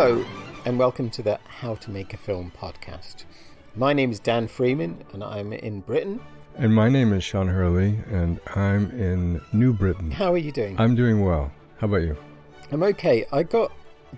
Hello, and welcome to the How to Make a Film podcast. My name is Dan Freeman, and I'm in Britain. And my name is Sean Hurley, and I'm in New Britain. How are you doing? I'm doing well. How about you? I'm okay.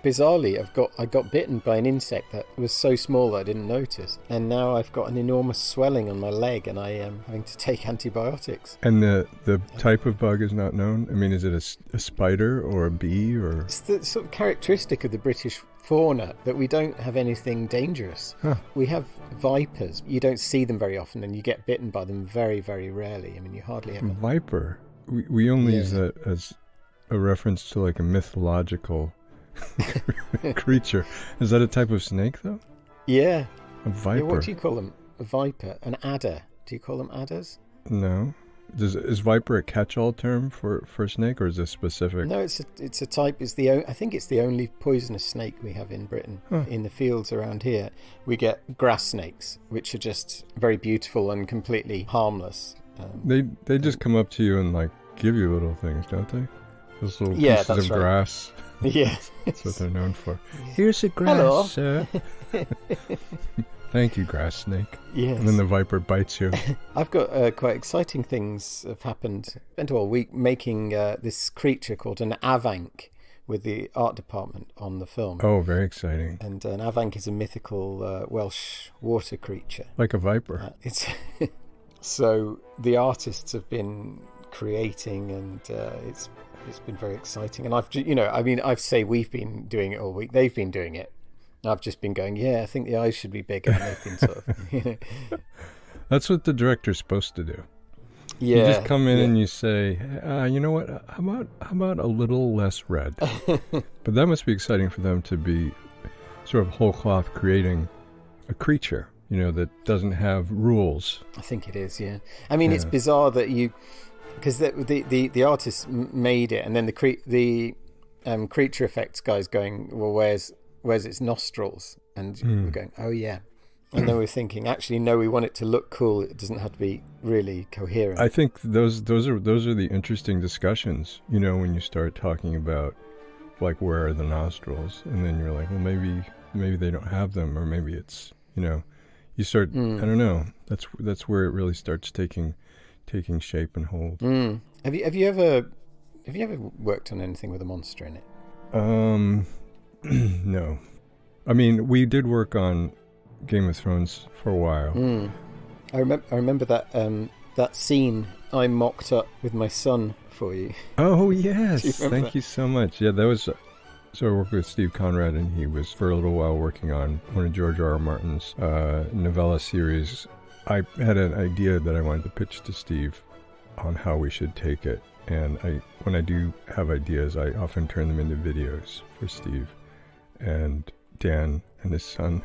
Bizarrely, I got bitten by an insect that was so small that I didn't notice. And now I've got an enormous swelling on my leg, and I am having to take antibiotics. And the type of bug is not known? I mean, is it a spider or a bee? Or It's the sort of characteristic of the British fauna that we don't have anything dangerous. Huh. We have vipers. You don't see them very often, and you get bitten by them very, very rarely. I mean, you hardly ever. Viper? We only use that as a reference to like a mythological creature. Is that a type of snake, though? Yeah. A viper? Yeah, what do you call them? A viper? An adder? Do you call them adders? No. Is viper a catch-all term for snake, or is this specific? No, it's a type. I think it's the only poisonous snake we have in Britain. Huh. In the fields around here, we get grass snakes, which are just very beautiful and completely harmless. They just come up to you and like give you little things, don't they? Those little pieces of grass. Yeah, that's what they're known for. Here's a grass, sir. Thank you, grass snake. Yes. And then the viper bites you. I've got quite exciting things have happened. Spent all week making this creature called an avanc with the art department on the film. Oh, very exciting. And an avanc is a mythical Welsh water creature. Like a viper. So the artists have been creating, and it's been very exciting. And I've say we've been doing it all week. They've been doing it. I've just been going, I think the eyes should be bigger. And they've been sort of, That's what the director's supposed to do. Yeah. You just come in and you say, you know what? How about a little less red? But that must be exciting for them to be sort of whole cloth creating a creature, that doesn't have rules. I think it is, yeah. I mean, it's bizarre that because the artist made it, and then the creature effects guy's going, well, where's its nostrils? And we're going, oh yeah. And then we're thinking, actually, no, we want it to look cool. It doesn't have to be really coherent. I think those are the interesting discussions, when you start talking about like where are the nostrils, and then you're like, well, maybe they don't have them, or maybe it's you start. I don't know. That's where it really starts taking shape and hold. Have you ever worked on anything with a monster in it? No. I mean, we did work on Game of Thrones for a while. I remember that scene I mocked up with my son for you. Oh yes, Thank you so much. Yeah, that was. So I worked with Steve Conrad, and he was for a little while working on one of George R.R. Martin's novella series. I had an idea that I wanted to pitch to Steve on how we should take it. And when I do have ideas, I often turn them into videos for Steve. And Dan and his son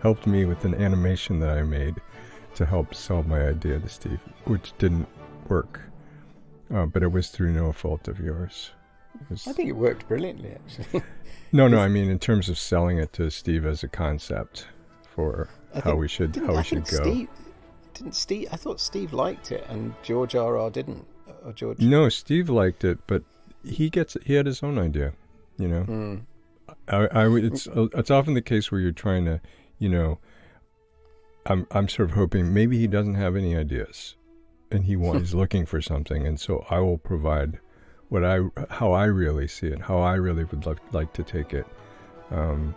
helped me with an animation that I made to help sell my idea to Steve, which didn't work. But it was through no fault of yours. I think it worked brilliantly, actually. No, I mean in terms of selling it to Steve as a concept for how we should go. Didn't Steve? I thought Steve liked it, and George R.R. didn't. Or George? No, Steve liked it, but he had his own idea. It's often the case where you're trying to, I'm sort of hoping maybe he doesn't have any ideas, and he's looking for something, and so I will provide how I really see it, how I really would like to take it, and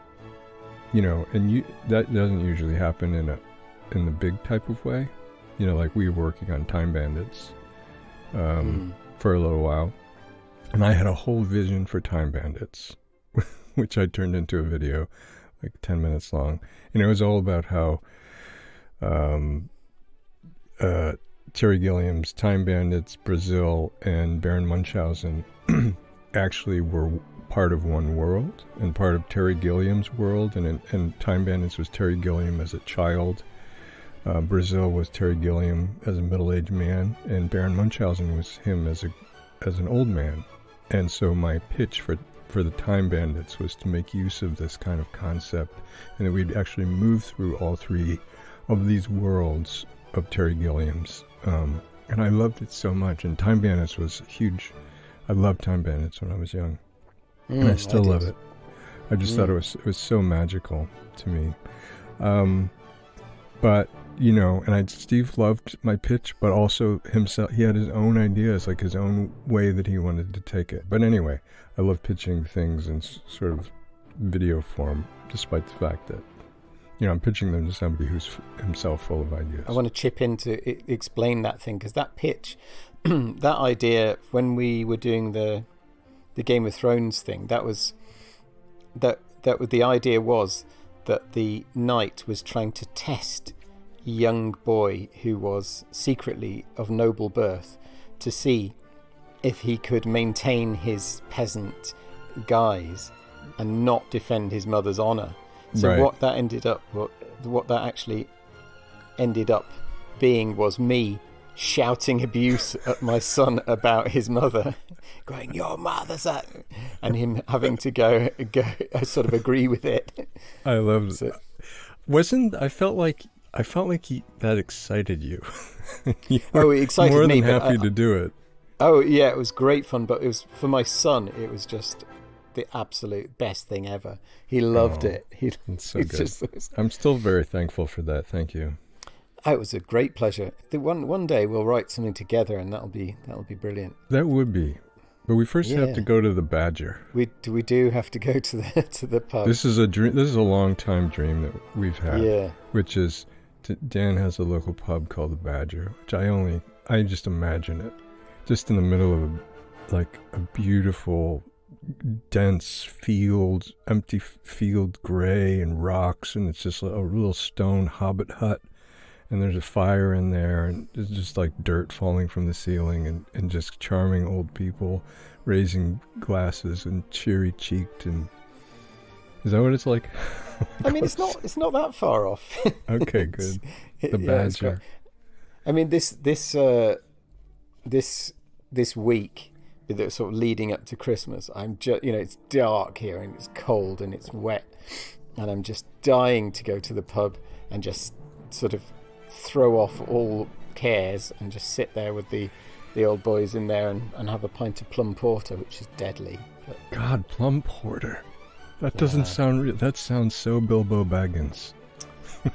that doesn't usually happen in the big type of way, like we were working on Time Bandits for a little while, and I had a whole vision for Time Bandits, which I turned into a video, like 10 minutes long, and it was all about how Terry Gilliam's Time Bandits, Brazil, and Baron Munchausen actually were part of one world and part of Terry Gilliam's world, and Time Bandits was Terry Gilliam as a child. Brazil was Terry Gilliam as a middle-aged man, and Baron Munchausen was him as an old man. And so my pitch for the Time Bandits was to make use of this kind of concept, and that we'd actually move through all three of these worlds of Terry Gilliam's. And I loved it so much, and Time Bandits was huge. I loved Time Bandits when I was young, and I still love it. I just thought it was so magical to me. But Steve loved my pitch, but also himself. He had his own ideas, like his own way that he wanted to take it. But anyway, I love pitching things in sort of video form, despite the fact that I'm pitching them to somebody who's himself full of ideas. I want to chip in to explain that thing, because that pitch, that idea, when we were doing the Game of Thrones thing, the idea was that the knight was trying to test a young boy who was secretly of noble birth to see if he could maintain his peasant guise and not defend his mother's honor. So right. what that actually ended up being was me shouting abuse at my son about his mother, going, "Your mother's a," and him having to go sort of agree with it. I loved it. I felt like that excited you. You it excited more me. More than happy to do it. Oh yeah, it was great fun, but it was for my son. It was just the absolute best thing ever. He loved it. It's so good. I'm still very thankful for that. Thank you. It was a great pleasure. One day we'll write something together, and that'll be brilliant. That would be, but we first have to go to the Badger. We do have to go to the pub. This is a dream. This is a long time dream that we've had. Yeah. Which is, Dan has a local pub called the Badger, which I just imagine it, just in the middle of a beautiful, dense field, empty field, gray and rocks, and it's just a little stone hobbit hut, and there's a fire in there, and it's just like dirt falling from the ceiling, and just charming old people raising glasses and cheery cheeked. And is that what it's like? I mean, it's not that far off. Okay, good. The Badger. I mean, this week, sort of leading up to Christmas, I'm just, it's dark here and it's cold and it's wet, and I'm just dying to go to the pub and just sort of throw off all cares and just sit there with the old boys in there and have a pint of plum porter, which is deadly. But, God, plum porter. That doesn't sound real. That sounds so Bilbo Baggins.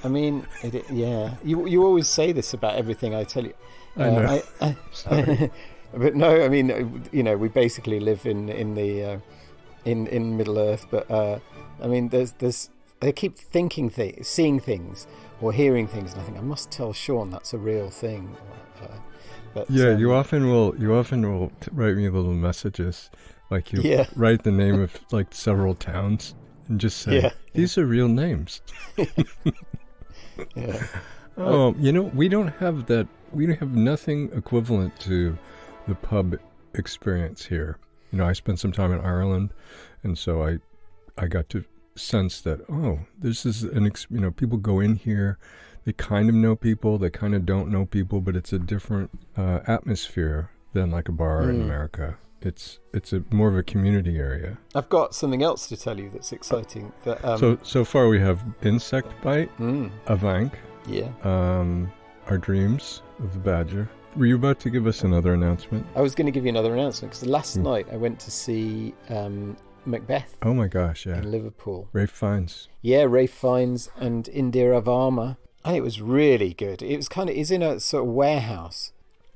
I mean, yeah. You always say this about everything I tell you. I know. Sorry. But no, I mean, we basically live in Middle Earth. But I mean, they keep seeing things or hearing things, and I think I must tell Sean that's a real thing. But you often will write me little messages, like you write the name of like several towns and just say these are real names. Yeah. Oh, we don't have that. We have nothing equivalent to the pub experience here. I spent some time in Ireland, and so I got to sense that, this is people go in here, they kind of know people, they kind of don't know people, but it's a different atmosphere than like a bar in America. It's more of a community area. I've got something else to tell you that's exciting. That, so far we have Insect Bite, Avank, our dreams of the Badger. Were you about to give us another announcement? I was going to give you another announcement because last night I went to see Macbeth. Oh my gosh, yeah. In Liverpool. Ralph Fiennes. Yeah, Ralph Fiennes and Indira Varma. And it was really good. It's in a sort of warehouse.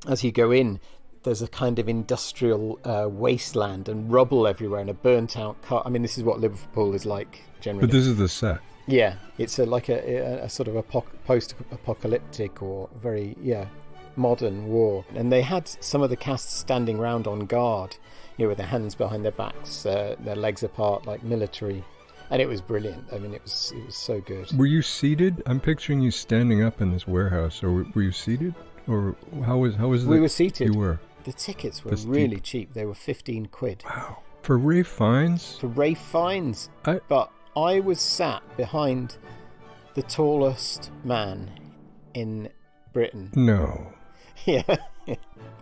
As you go in, there's a kind of industrial wasteland and rubble everywhere and a burnt out car. I mean, this is what Liverpool is like generally. But this is the set. Yeah, it's like a sort of a post-apocalyptic or very, modern war. And they had some of the cast standing round on guard, with their hands behind their backs, their legs apart, like military. And it was brilliant. I mean, it was so good. Were you seated? I'm picturing you standing up in this warehouse. Or were you seated? Or how was it? We were seated. You were. The tickets were really cheap. They were 15 quid. Wow. For Ralph Fiennes? For Ralph Fiennes. But I was sat behind the tallest man in Britain. No. Yeah.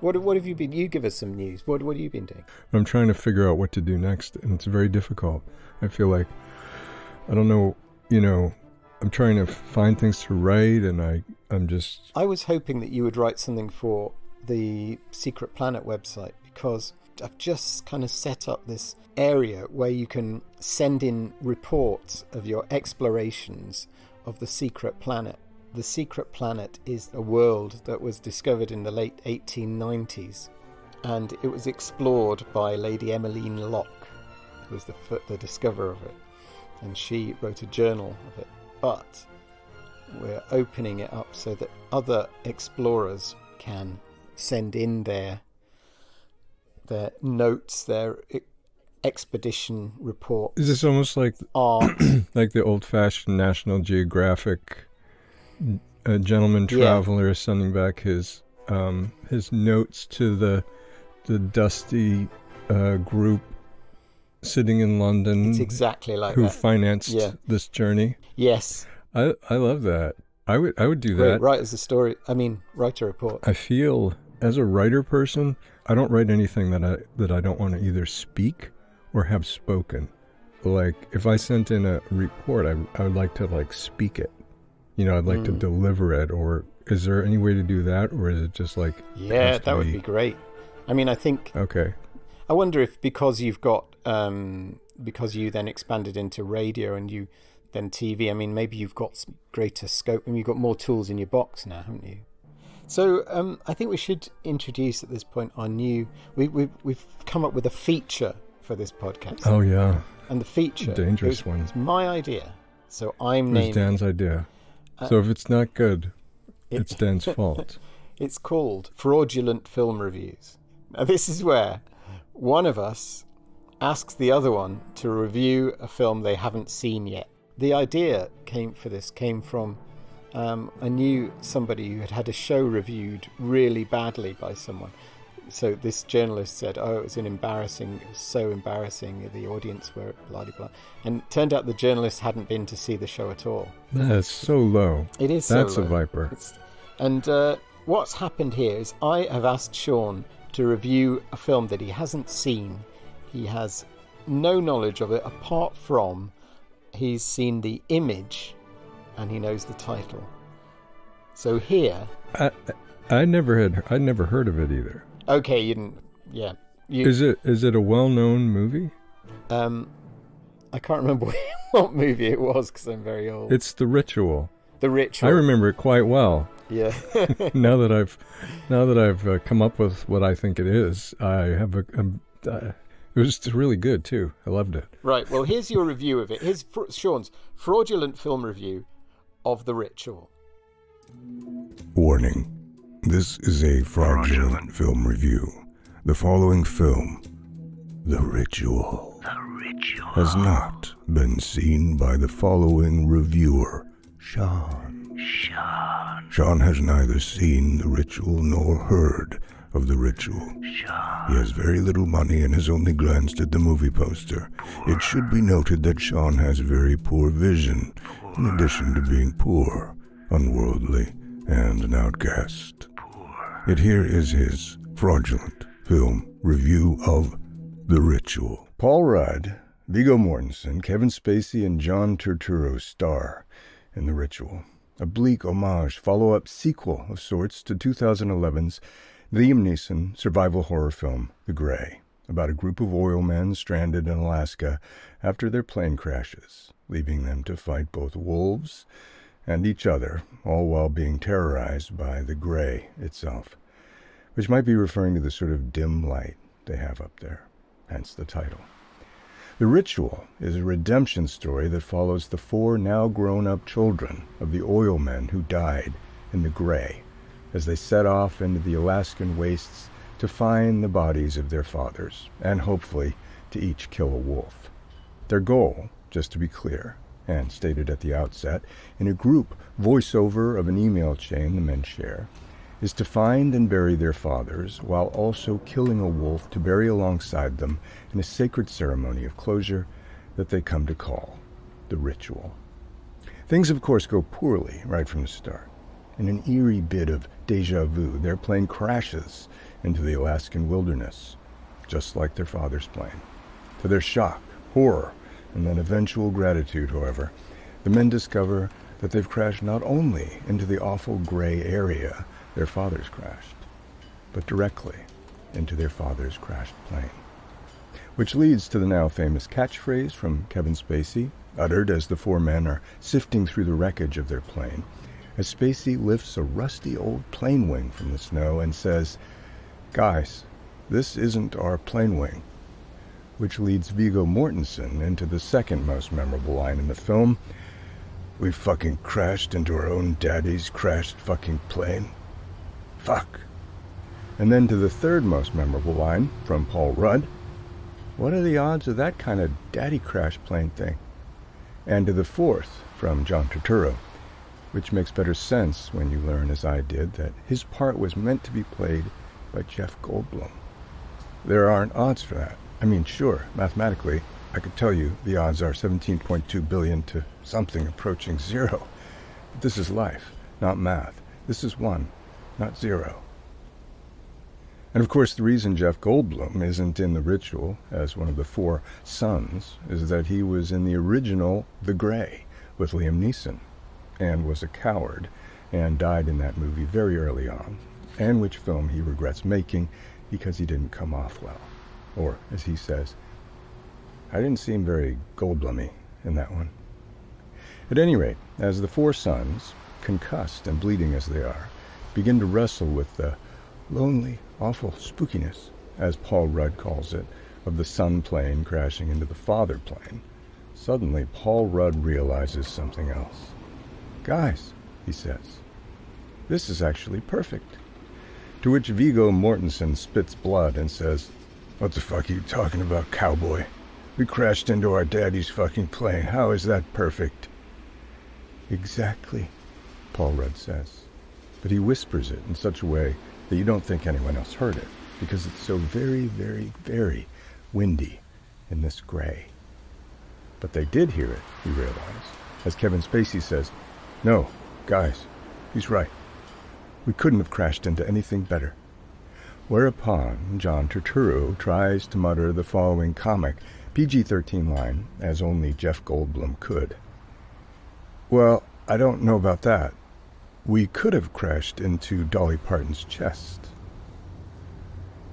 What have you been? You give us some news. What have you been doing? I'm trying to figure out what to do next, and it's very difficult. I feel like, I don't know, I'm trying to find things to write, and I'm just... I was hoping that you would write something for the Secret Planet website, because I've just kind of set up this area where you can send in reports of your explorations of the secret planet. The secret planet is a world that was discovered in the late 1890s, and it was explored by Lady Emmeline Locke, who was the discoverer of it, and she wrote a journal of it. But we're opening it up so that other explorers can send in their notes, their expedition reports. Is this almost like art, like the old-fashioned National Geographic gentleman traveler sending back his notes to the dusty group sitting in London? It's exactly like who that. Financed this journey. Yes, I love that. I would do that. Write a report. I feel as a writer person, I don't write anything that I don't want to either speak or have spoken. Like if I sent in a report, I would like to like speak it. You know, I'd like to deliver it. Or is there any way to do that, or is it just like that would be great. I mean, I think. Okay. I wonder if because you've got because you then expanded into radio and you then TV. I mean, maybe you've got greater scope and you've got more tools in your box now, haven't you? So I think we should introduce at this point our new. We've come up with a feature for this podcast. Oh yeah. And the feature, dangerous one. It's my idea. So I'm naming. It was Dan's idea. So if it's not good, it's Dan's fault. It's called Fraudulent Film Reviews. Now this is where one of us asks the other one to review a film they haven't seen yet. The idea came from I knew somebody who had had a show reviewed really badly by someone. So this journalist said, it was so embarrassing, the audience were blah, blah, blah. And it turned out the journalist hadn't been to see the show at all. That's so low. It is That's so low. A viper. And what's happened here is I have asked Sean to review a film that he hasn't seen. He has no knowledge of it, apart from he's seen the image and he knows the title. So here... I'd never heard of it either. Okay, you didn't... Yeah. Is it a well-known movie? I can't remember what movie it was because I'm very old. It's The Ritual. The Ritual. I remember it quite well. Yeah. now that I've come up with what I think it is, I have it was really good too. I loved it. Right. Well, here's your review of it. Here's Sean's fraudulent film review of The Ritual. Warning. This is a fraudulent film review. The following film, The Ritual, has not been seen by the following reviewer, Sean. Sean has neither seen The Ritual nor heard of The Ritual. He has very little money and has only glanced at the movie poster. It should be noted that Sean has very poor vision, in addition to being poor, unworldly, and an outcast. Yet here is his fraudulent film review of The Ritual. Paul Rudd, Viggo Mortensen, Kevin Spacey, and John Turturro star in The Ritual, a bleak homage follow-up sequel of sorts to 2011's Liam Neeson survival horror film The Grey, about a group of oil men stranded in Alaska after their plane crashes, leaving them to fight both wolves and each other, all while being terrorized by the Grey itself, which might be referring to the sort of dim light they have up there, hence the title. The Ritual is a redemption story that follows the 4 now grown-up children of the oil men who died in the Grey as they set off into the Alaskan wastes to find the bodies of their fathers, and hopefully to each kill a wolf. Their goal, just to be clear, and stated at the outset, in a group voiceover of an email chain the men share, is to find and bury their fathers while also killing a wolf to bury alongside them in a sacred ceremony of closure that they come to call the Ritual. Things, of course, go poorly right from the start. In an eerie bit of déjà vu, their plane crashes into the Alaskan wilderness, just like their father's plane. To their shock, horror, and then eventual gratitude, however, the men discover that they've crashed not only into the awful Grey area their fathers crashed, but directly into their father's crashed plane. Which leads to the now famous catchphrase from Kevin Spacey, uttered as the four men are sifting through the wreckage of their plane, as Spacey lifts a rusty old plane wing from the snow and says, "Guys, this isn't our plane wing." Which leads Viggo Mortensen into the second most memorable line in the film, "We fucking crashed into our own daddy's crashed fucking plane. Fuck." And then to the third most memorable line from Paul Rudd, "What are the odds of that kind of daddy crash plane thing?" And to the fourth from John Turturro, which makes better sense when you learn, as I did, that his part was meant to be played by Jeff Goldblum. There aren't odds for that. I mean, sure, mathematically, I could tell you the odds are 17.2 billion to something approaching zero. But this is life, not math. This is 1, not 0. And of course, the reason Jeff Goldblum isn't in The Ritual as one of the four sons is that he was in the original The Grey with Liam Neeson, and was a coward, and died in that movie very early on, and which film he regrets making because he didn't come off well. Or, as he says, "I didn't seem very Goldblummy in that one." At any rate, as the four sons, concussed and bleeding as they are, begin to wrestle with the lonely, awful spookiness, as Paul Rudd calls it, of the son plane crashing into the father plane, suddenly Paul Rudd realizes something else. "Guys," he says, "this is actually perfect." To which Viggo Mortensen spits blood and says, "What the fuck are you talking about, cowboy? We crashed into our daddy's fucking plane. How is that perfect?" "Exactly," Paul Rudd says. But he whispers it in such a way that you don't think anyone else heard it, because it's so very, very, very windy in this gray. But they did hear it, you realize, as Kevin Spacey says, "No, guys, he's right. We couldn't have crashed into anything better." Whereupon John Turturro tries to mutter the following comic PG-13 line, as only Jeff Goldblum could. "Well, I don't know about that. We could have crashed into Dolly Parton's chest."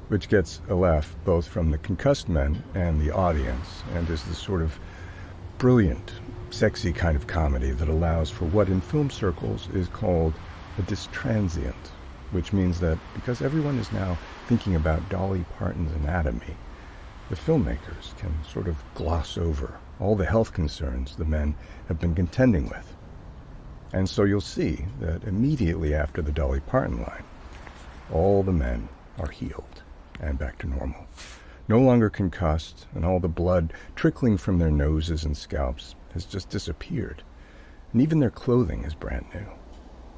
Which gets a laugh both from the concussed men and the audience, and is the sort of brilliant, sexy kind of comedy that allows for what in film circles is called a distransient, which means that because everyone is now thinking about Dolly Parton's anatomy, the filmmakers can sort of gloss over all the health concerns the men have been contending with. And so you'll see that immediately after the Dolly Parton line, all the men are healed and back to normal. No longer concussed, and all the blood trickling from their noses and scalps has just disappeared. And even their clothing is brand new,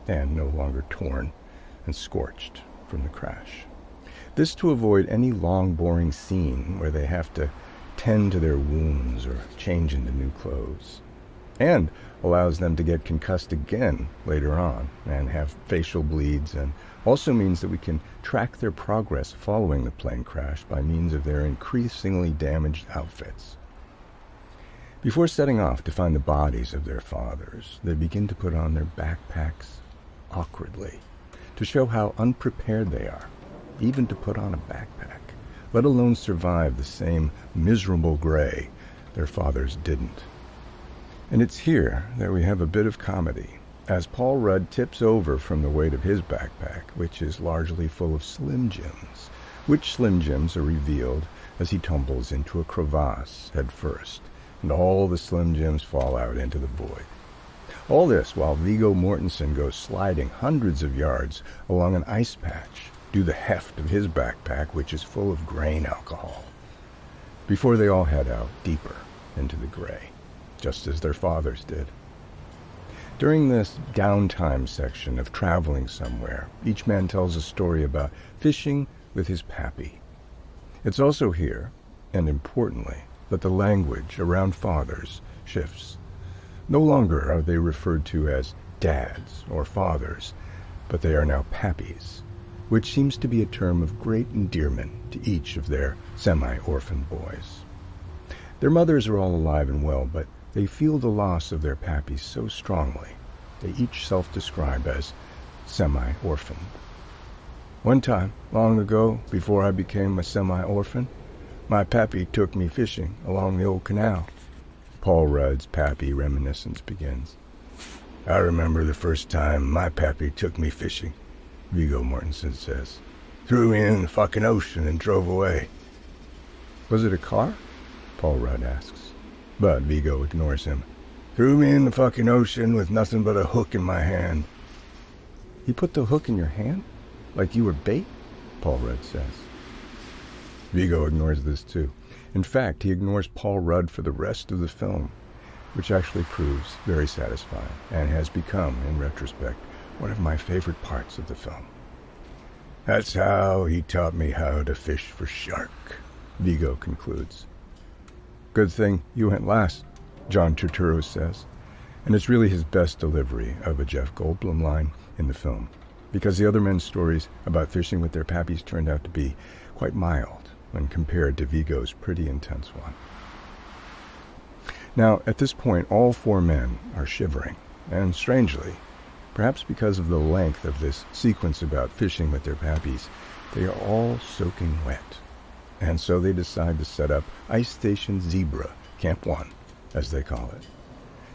and no longer torn and scorched from the crash. This to avoid any long, boring scene where they have to tend to their wounds or change into new clothes. And allows them to get concussed again later on and have facial bleeds, and also means that we can track their progress following the plane crash by means of their increasingly damaged outfits. Before setting off to find the bodies of their fathers, they begin to put on their backpacks awkwardly to show how unprepared they are, even to put on a backpack, let alone survive the same miserable gray their fathers didn't. And it's here that we have a bit of comedy, as Paul Rudd tips over from the weight of his backpack, which is largely full of Slim Jims, which Slim Jims are revealed as he tumbles into a crevasse head first, and all the Slim Jims fall out into the void. All this while Viggo Mortensen goes sliding hundreds of yards along an ice patch due to the heft of his backpack, which is full of grain alcohol, before they all head out deeper into the gray, just as their fathers did. During this downtime section of traveling somewhere, each man tells a story about fishing with his pappy. It's also here, and importantly, that the language around fathers shifts. No longer are they referred to as dads or fathers, but they are now pappies, which seems to be a term of great endearment to each of their semi-orphan boys. Their mothers are all alive and well, but they feel the loss of their pappies so strongly, they each self-describe as semi-orphaned. One time, long ago, before I became a semi-orphan, my pappy took me fishing along the old canal. Paul Rudd's pappy reminiscence begins. I remember the first time my pappy took me fishing, Viggo Mortensen says. Threw me in the fucking ocean and drove away. Was it a car? Paul Rudd asks. But Viggo ignores him. Threw me in the fucking ocean with nothing but a hook in my hand. He put the hook in your hand? Like you were bait? Paul Rudd says. Viggo ignores this too. In fact, he ignores Paul Rudd for the rest of the film, which actually proves very satisfying and has become, in retrospect, one of my favorite parts of the film. That's how he taught me how to fish for shark, Viggo concludes. Good thing you went last, John Turturro says, and it's really his best delivery of a Jeff Goldblum line in the film, because the other men's stories about fishing with their pappies turned out to be quite mild when compared to Viggo's pretty intense one. Now, at this point, all four men are shivering, and strangely, perhaps because of the length of this sequence about fishing with their pappies, they are all soaking wet. And so they decide to set up Ice Station Zebra, Camp 1, as they call it.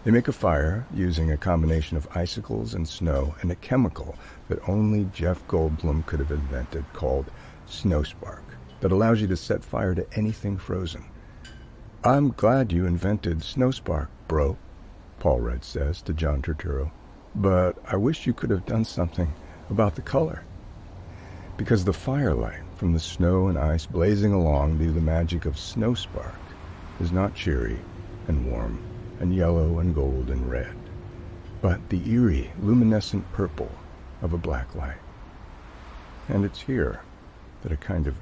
They make a fire using a combination of icicles and snow and a chemical that only Jeff Goldblum could have invented called Snow Spark, that allows you to set fire to anything frozen. I'm glad you invented Snow Spark, bro, Paul Rudd says to John Turturro, but I wish you could have done something about the color. Because the firelight from the snow and ice blazing along due to the magic of Snow Spark is not cheery and warm and yellow and gold and red, but the eerie, luminescent purple of a black light. And it's here that a kind of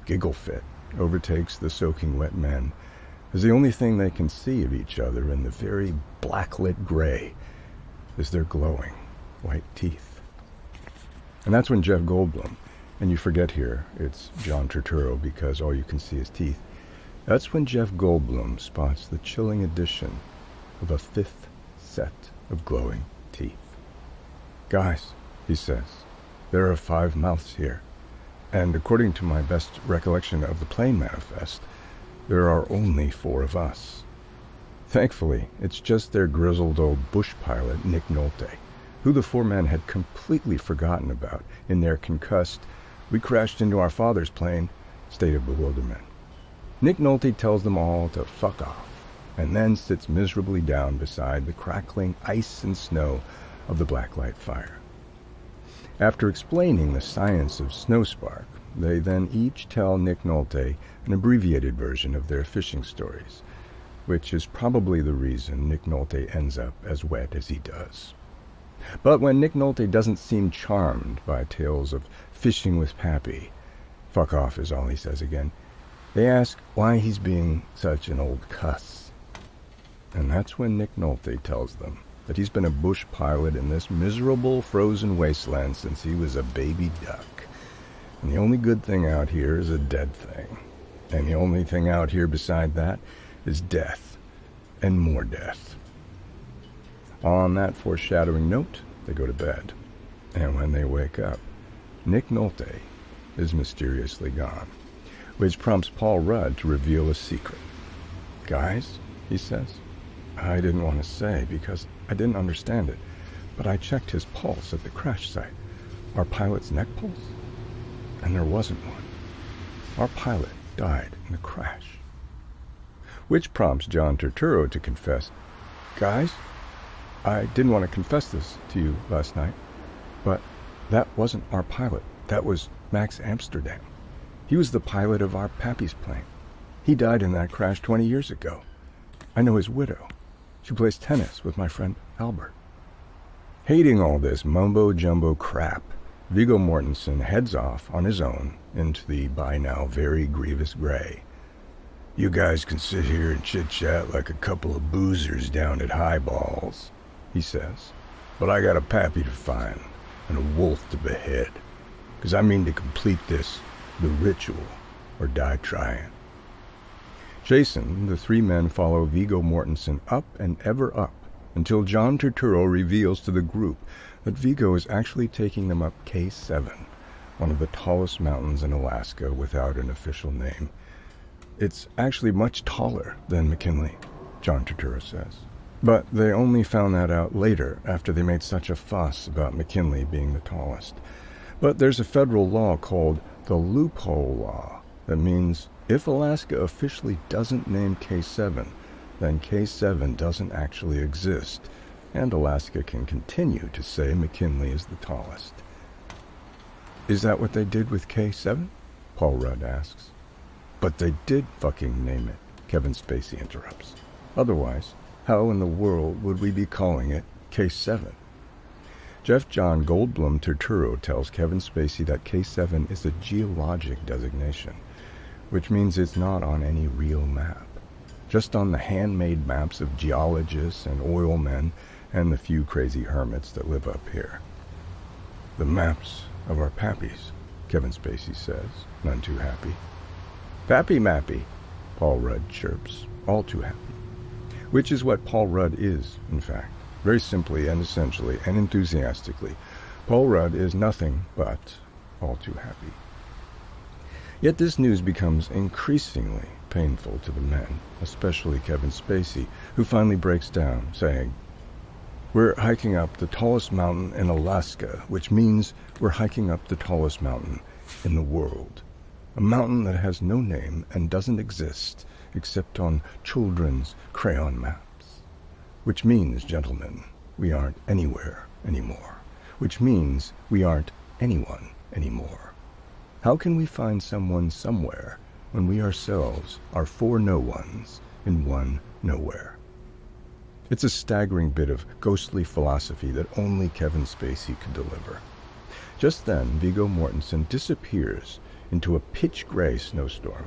giggle fit overtakes the soaking wet men, as the only thing they can see of each other in the very black-lit gray is their glowing white teeth. And that's when Jeff Goldblum, and you forget here it's John Turturro because all you can see is teeth, that's when Jeff Goldblum spots the chilling addition of a fifth set of glowing teeth. Guys, he says, there are 5 mouths here. And according to my best recollection of the plane manifest, there are only 4 of us. Thankfully, it's just their grizzled old bush pilot, Nick Nolte, who the 4 men had completely forgotten about in their concussed, we crashed into our father's plane, state of bewilderment. Nick Nolte tells them all to fuck off, and then sits miserably down beside the crackling ice and snow of the blacklight fire. After explaining the science of Snow Spark, they then each tell Nick Nolte an abbreviated version of their fishing stories, which is probably the reason Nick Nolte ends up as wet as he does. But when Nick Nolte doesn't seem charmed by tales of fishing with Pappy, fuck off is all he says again, they ask why he's being such an old cuss. And that's when Nick Nolte tells them that he's been a bush pilot in this miserable frozen wasteland since he was a baby duck. And the only good thing out here is a dead thing. And the only thing out here beside that is death. And more death. On that foreshadowing note, they go to bed. And when they wake up, Nick Nolte is mysteriously gone, which prompts Paul Rudd to reveal a secret. Guys, he says, I didn't want to say because I didn't understand it, but I checked his pulse at the crash site. Our pilot's neck pulse? And there wasn't one. Our pilot died in the crash. Which prompts John Turturro to confess, guys, I didn't want to confess this to you last night, but that wasn't our pilot. That was Max Amsterdam. He was the pilot of our Pappy's plane. He died in that crash 20 years ago. I know his widow. She plays tennis with my friend Albert. Hating all this mumbo-jumbo crap, Viggo Mortensen heads off on his own into the by now very grievous gray. You guys can sit here and chit-chat like a couple of boozers down at Highballs, he says, but I got a Pappy to find and a wolf to behead, because I mean to complete this, the ritual, or die trying. Jason, the 3 men follow Viggo Mortensen up and ever up until John Turturro reveals to the group that Viggo is actually taking them up K7, one of the tallest mountains in Alaska without an official name. It's actually much taller than McKinley, John Turturro says. But they only found that out later, after they made such a fuss about McKinley being the tallest. But there's a federal law called the Loophole Law that means if Alaska officially doesn't name K7, then K7 doesn't actually exist, and Alaska can continue to say McKinley is the tallest. Is that what they did with K7? Paul Rudd asks. But they did fucking name it, Kevin Spacey interrupts. Otherwise, how in the world would we be calling it K7? Jeff John Goldblum Turturro tells Kevin Spacey that K7 is a geologic designation, which means it's not on any real map, just on the handmade maps of geologists and oil men and the few crazy hermits that live up here. The maps of our pappies, Kevin Spacey says, none too happy. Pappy mappy, Paul Rudd chirps, all too happy. Which is what Paul Rudd is, in fact. Very simply and essentially and enthusiastically, Paul Rudd is nothing but all too happy. Yet this news becomes increasingly painful to the men, especially Kevin Spacey, who finally breaks down, saying, "We're hiking up the tallest mountain in Alaska, which means we're hiking up the tallest mountain in the world. A mountain that has no name and doesn't exist except on children's crayon maps. Which means, gentlemen, we aren't anywhere anymore. Which means we aren't anyone anymore. How can we find someone somewhere when we ourselves are four no-ones in one nowhere?" It's a staggering bit of ghostly philosophy that only Kevin Spacey could deliver. Just then, Viggo Mortensen disappears into a pitch-gray snowstorm.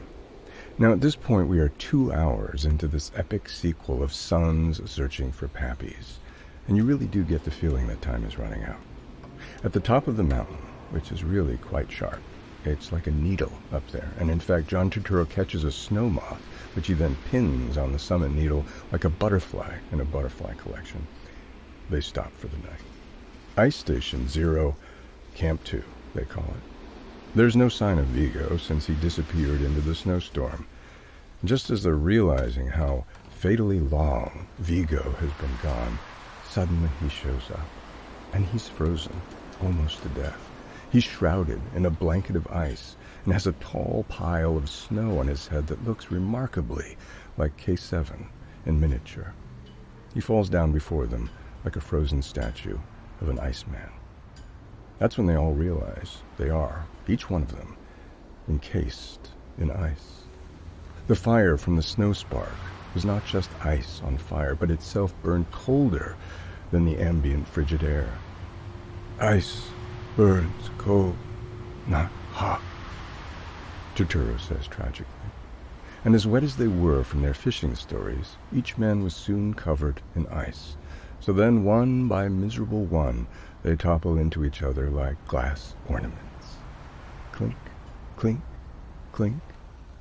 Now, at this point, we are 2 hours into this epic sequel of sons searching for pappies, and you really do get the feeling that time is running out. At the top of the mountain, which is really quite sharp, it's like a needle up there, and in fact, John Turturro catches a snow moth, which he then pins on the summit needle like a butterfly in a butterfly collection. They stop for the night. Ice Station 0, Camp 2, they call it. There's no sign of Viggo since he disappeared into the snowstorm. Just as they're realizing how fatally long Viggo has been gone, suddenly he shows up. And he's frozen, almost to death. He's shrouded in a blanket of ice and has a tall pile of snow on his head that looks remarkably like K7 in miniature. He falls down before them like a frozen statue of an Iceman. That's when they all realize they are, each one of them, encased in ice. The fire from the snow spark was not just ice on fire, but itself burned colder than the ambient frigid air. Ice burns cold, not hot, Turturro says tragically. And as wet as they were from their fishing stories, each man was soon covered in ice. So then, one by miserable one, they topple into each other like glass ornaments. Clink, clink, clink,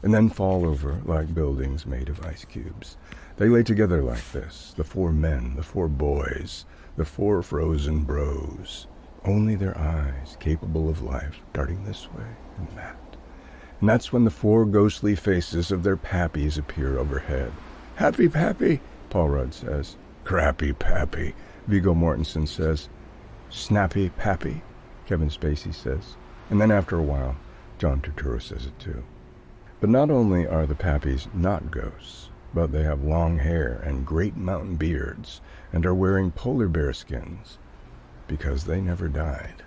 and then fall over like buildings made of ice cubes. They lay together like this, the four men, the four boys, the four frozen bros, only their eyes capable of life darting this way and that. And that's when the four ghostly faces of their pappies appear overhead. "Happy pappy," Paul Rudd says. "Crappy pappy," Viggo Mortensen says. "Snappy pappy," Kevin Spacey says. And then after a while, John Turturro says it too. But not only are the pappies not ghosts, but they have long hair and great mountain beards and are wearing polar bear skins because they never died.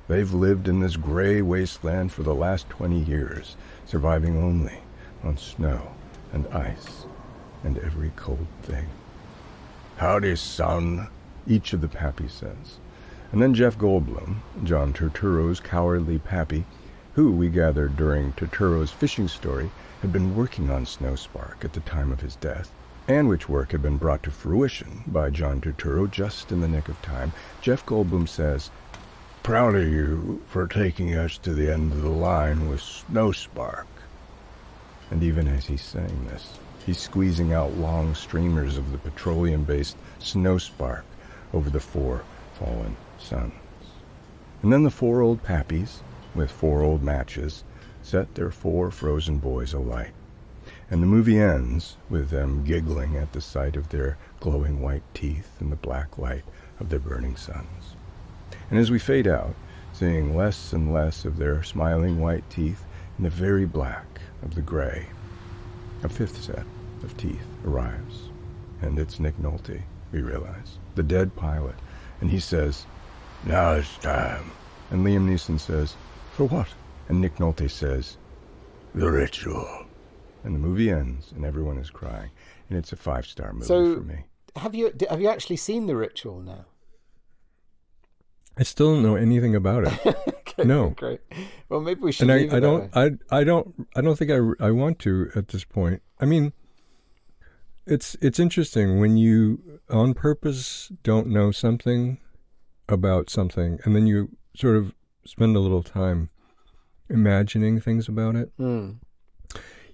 They've lived in this gray wasteland for the last 20 years, surviving only on snow and ice and every cold thing. "Howdy, son," each of the pappies says. And then Jeff Goldblum, John Turturro's cowardly pappy, who we gathered during Turturro's fishing story had been working on Snowspark at the time of his death, and which work had been brought to fruition by John Turturro just in the nick of time. Jeff Goldblum says, "Proud of you for taking us to the end of the line with Snowspark." And even as he's saying this, he's squeezing out long streamers of the petroleum-based Snowspark over the four fallen suns. And then the four old pappies, with 4 old matches, set their 4 frozen boys alight. And the movie ends with them giggling at the sight of their glowing white teeth in the black light of their burning suns. And as we fade out, seeing less and less of their smiling white teeth in the very black of the gray, a 5th set of teeth arrives. And it's Nick Nolte, we realize, the dead pilot. And he says, "Now it's time." And Liam Neeson says, "For what?" And Nick Nolte says, "The ritual." And the movie ends, and everyone is crying. And it's a 5-star movie for me. Have you actually seen The Ritual now? I still don't know anything about it. Okay, no. Great. Well, maybe we should. And I don't think I want to at this point. I mean, it's interesting when you on purpose don't know something about something, and then you sort of spend a little time imagining things about it.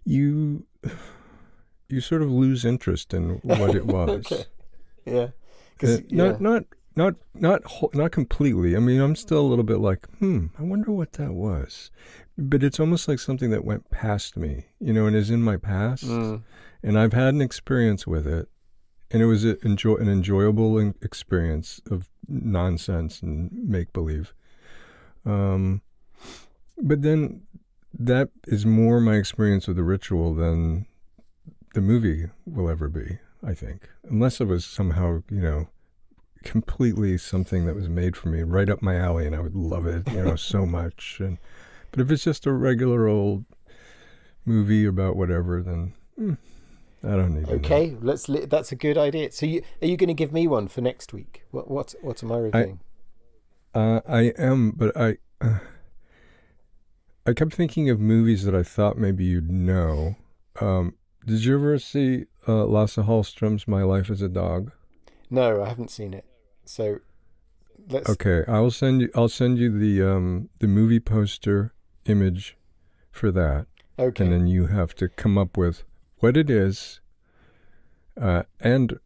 You sort of lose interest in what it was. Okay. Yeah. Not completely. I mean, I'm still a little bit like, I wonder what that was. But it's almost like something that went past me, and is in my past. And I've had an experience with it, and it was an enjoyable experience of nonsense and make-believe. But then that is more my experience with The Ritual than the movie will ever be, I think. Unless it was somehow, completely something that was made for me, right up my alley, and I would love it, so much. But if it's just a regular old movie about whatever, then I don't need. Okay, that's a good idea. So, are you going to give me one for next week? What am I reviewing? I am, but I kept thinking of movies that I thought maybe you'd know. Did you ever see Lasse Hallström's My Life as a Dog? No, I haven't seen it. So let's. Okay, I'll send you the movie poster image for that. Okay. And then you have to come up with what it is, and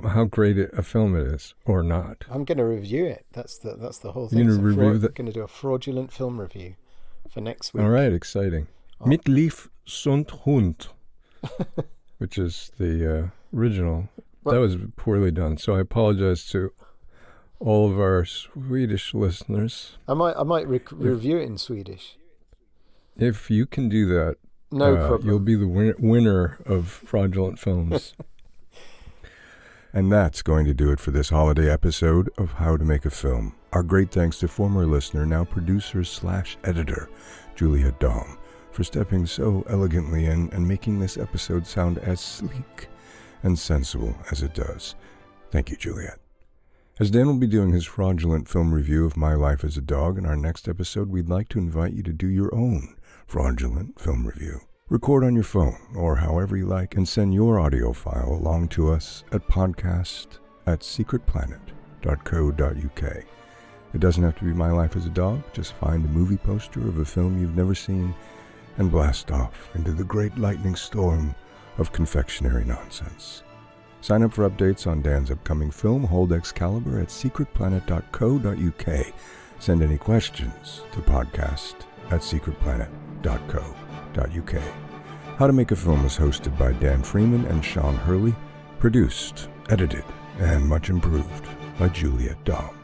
how great a film it is, or not. I'm going to review it. That's the whole thing. You're going to do a fraudulent film review for next week. All right, exciting. Mit Lief und Hund, which is the original. That was poorly done, so I apologize to all of our Swedish listeners. I might review it in Swedish. If you can do that, no problem. You'll be the winner of Fraudulent Films. And that's going to do it for this holiday episode of How to Make a Film. Our great thanks to former listener, now producer/editor, Juliette Daum, for stepping so elegantly in and making this episode sound as sleek and sensible as it does. Thank you, Juliette. As Dan will be doing his fraudulent film review of My Life as a Dog in our next episode, we'd like to invite you to do your own fraudulent film review. Record on your phone or however you like and send your audio file along to us at podcast@secretplanet.co.uk. It doesn't have to be My Life as a Dog. Just find a movie poster of a film you've never seen and blast off into the great lightning storm of confectionery nonsense. Sign up for updates on Dan's upcoming film, Hold Excalibur, at secretplanet.co.uk. Send any questions to podcast@secretplanet.co.uk. How to Make a Film is hosted by Dan Freeman and Sean Hurley, produced, edited, and much improved by Juliette Daum.